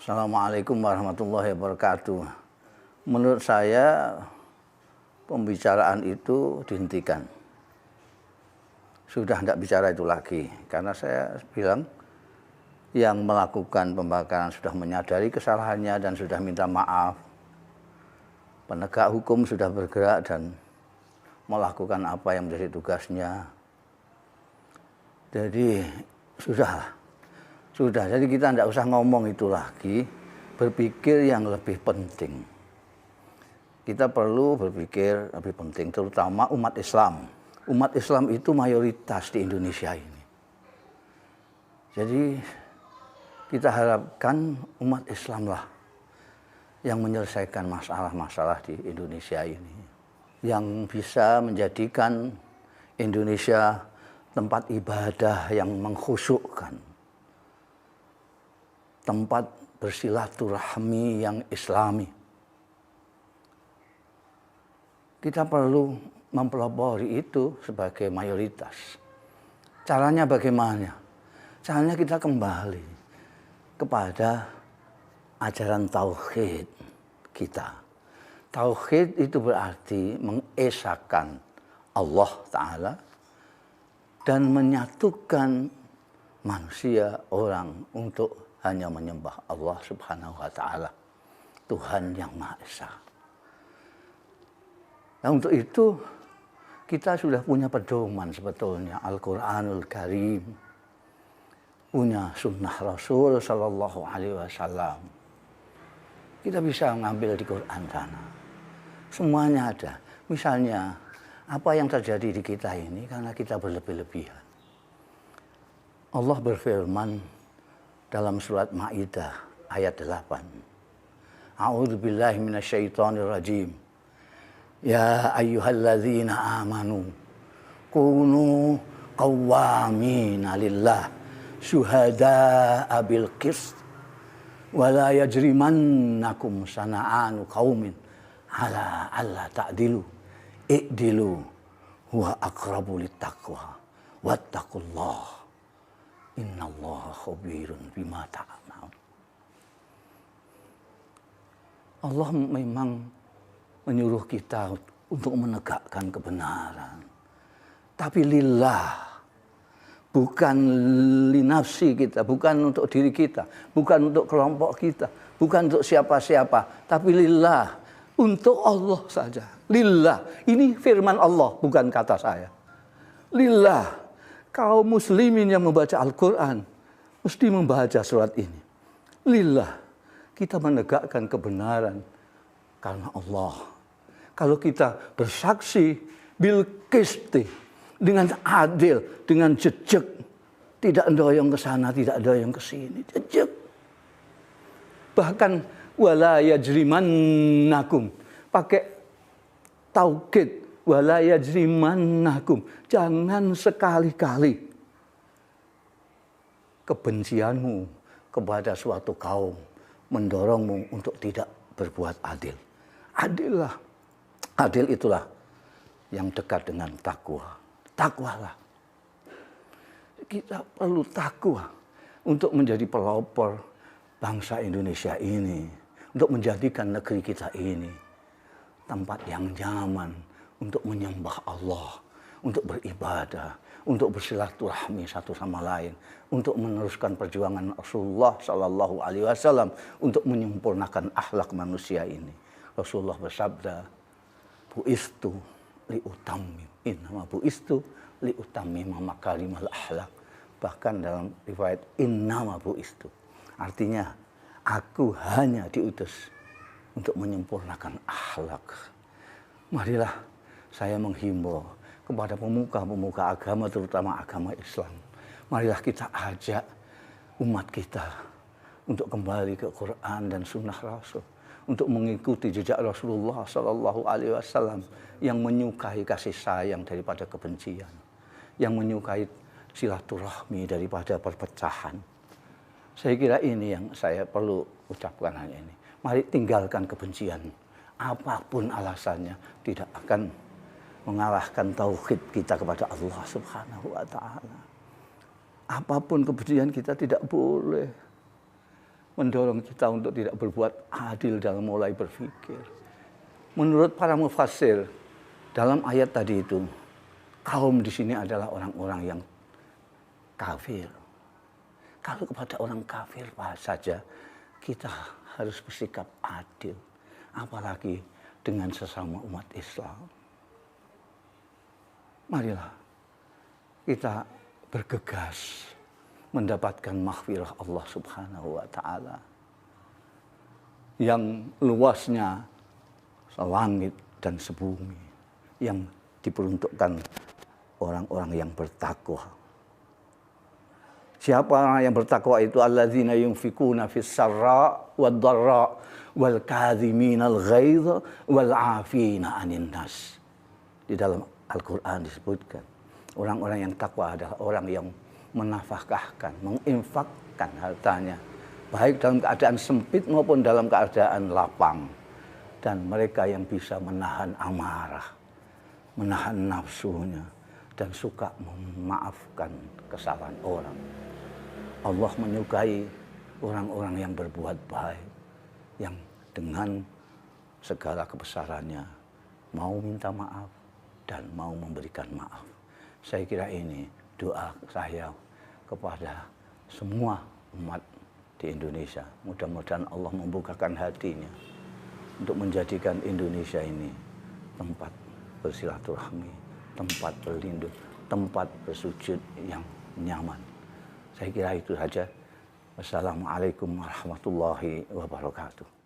Assalamualaikum warahmatullahi wabarakatuh. Menurut saya pembicaraan itu dihentikan. Sudah tidak bicara itu lagi. Karena saya bilang yang melakukan pembakaran sudah menyadari kesalahannya dan sudah minta maaf. Penegak hukum sudah bergerak dan melakukan apa yang menjadi tugasnya. Jadi sudah. Jadi kita tidak usah ngomong itu lagi, berpikir yang lebih penting. Kita perlu berpikir lebih penting, terutama umat Islam. Umat Islam itu mayoritas di Indonesia ini. Jadi kita harapkan umat Islam lah yang menyelesaikan masalah-masalah di Indonesia ini. Yang bisa menjadikan Indonesia tempat ibadah yang mengkhusyukkan. Tempat bersilaturahmi yang islami. Kita perlu mempelopori itu sebagai mayoritas. Caranya bagaimana? Caranya kita kembali kepada ajaran tauhid kita. Tauhid itu berarti mengesahkan Allah Ta'ala dan menyatukan manusia, orang untuk hanya menyembah Allah Subhanahu wa Ta'ala, Tuhan yang Maha Esa. Nah, untuk itu kita sudah punya pedoman sebetulnya, Al-Quranul Karim, punya sunnah Rasul Sallallahu Alaihi Wasallam. Kita bisa mengambil di Quran sana, semuanya ada. Misalnya apa yang terjadi di kita ini karena kita berlebih-lebihan. Allah berfirman dalam surat Maidah ayat 8. A'udzubillahi minasyaitonirrajim. Ya ayyuhalladzina amanu kunu qawwamina lillah syuhada'a bil qist wa la yajrimannakum sana'anu qaumin ala alla ta'dilu i'dilu huwa aqrabu littaqwa wattaqullah innallaha khabirun bima ta'malun. Allah memang menyuruh kita untuk menegakkan kebenaran. Tapi lillah, bukan linafsi kita, bukan untuk diri kita, bukan untuk kelompok kita, bukan untuk siapa-siapa, tapi lillah, untuk Allah saja. Lillah, ini firman Allah, bukan kata saya. Lillah. Kaum muslimin yang membaca Al-Quran mesti membaca surat ini. Lillah, kita menegakkan kebenaran karena Allah. Kalau kita bersaksi bil qisti, dengan adil, dengan jejak, tidak doyong ke sana, tidak doyong ke sini, jejak. Bahkan wala yajrimannakum, pakai taukid. Wala yajrimannakum, jangan sekali-kali kebencianmu kepada suatu kaum mendorongmu untuk tidak berbuat adil. Adillah. Adil itulah yang dekat dengan takwa. Takwalah. Kita perlu takwa untuk menjadi pelopor bangsa Indonesia ini, untuk menjadikan negeri kita ini tempat yang nyaman untuk menyembah Allah, untuk beribadah, untuk bersilaturahmi satu sama lain, untuk meneruskan perjuangan Rasulullah Sallallahu Alaihi Wasallam, untuk menyempurnakan akhlak manusia ini. Rasulullah bersabda, bu'istu liutammim, innama bu'istu liutammim makarimal akhlak. Bahkan dalam riwayat innama bu'istu, artinya aku hanya diutus untuk menyempurnakan akhlak. Marilah saya menghimbau kepada pemuka-pemuka agama, terutama agama Islam. Marilah kita ajak umat kita untuk kembali ke Quran dan Sunnah Rasul, untuk mengikuti jejak Rasulullah Sallallahu Alaihi Wasallam yang menyukai kasih sayang daripada kebencian, yang menyukai silaturahmi daripada perpecahan. Saya kira ini yang saya perlu ucapkan hanya ini. Mari tinggalkan kebencian. Apapun alasannya tidak akan mengalahkan tauhid kita kepada Allah Subhanahu wa Ta'ala. Apapun kebencian kita tidak boleh mendorong kita untuk tidak berbuat adil dalam mulai berpikir. Menurut para mufassir, dalam ayat tadi itu, kaum di sini adalah orang-orang yang kafir. Kalau kepada orang kafir saja kita harus bersikap adil, apalagi dengan sesama umat Islam. Marilah kita bergegas mendapatkan maghfirah Allah Subhanahu wa taala yang luasnya selangit dan sebumi, yang diperuntukkan orang-orang yang bertakwa. Siapa orang yang bertakwa itu? Alladzina yunfikuna fis sarra wad dharra wal kadhiminal ghaidha wal 'afina 'anil nas. Di dalam Al-Qur'an disebutkan orang-orang yang takwa adalah orang yang menafkahkan, menginfakkan hartanya, baik dalam keadaan sempit maupun dalam keadaan lapang. Dan mereka yang bisa menahan amarah, menahan nafsunya, dan suka memaafkan kesalahan orang. Allah menyukai orang-orang yang berbuat baik, yang dengan segala kebesarannya mau minta maaf dan mau memberikan maaf. Saya kira ini doa saya kepada semua umat di Indonesia. Mudah-mudahan Allah membukakan hatinya untuk menjadikan Indonesia ini tempat bersilaturahmi, tempat berlindung, tempat bersujud yang nyaman. Saya kira itu saja. Wassalamualaikum warahmatullahi wabarakatuh.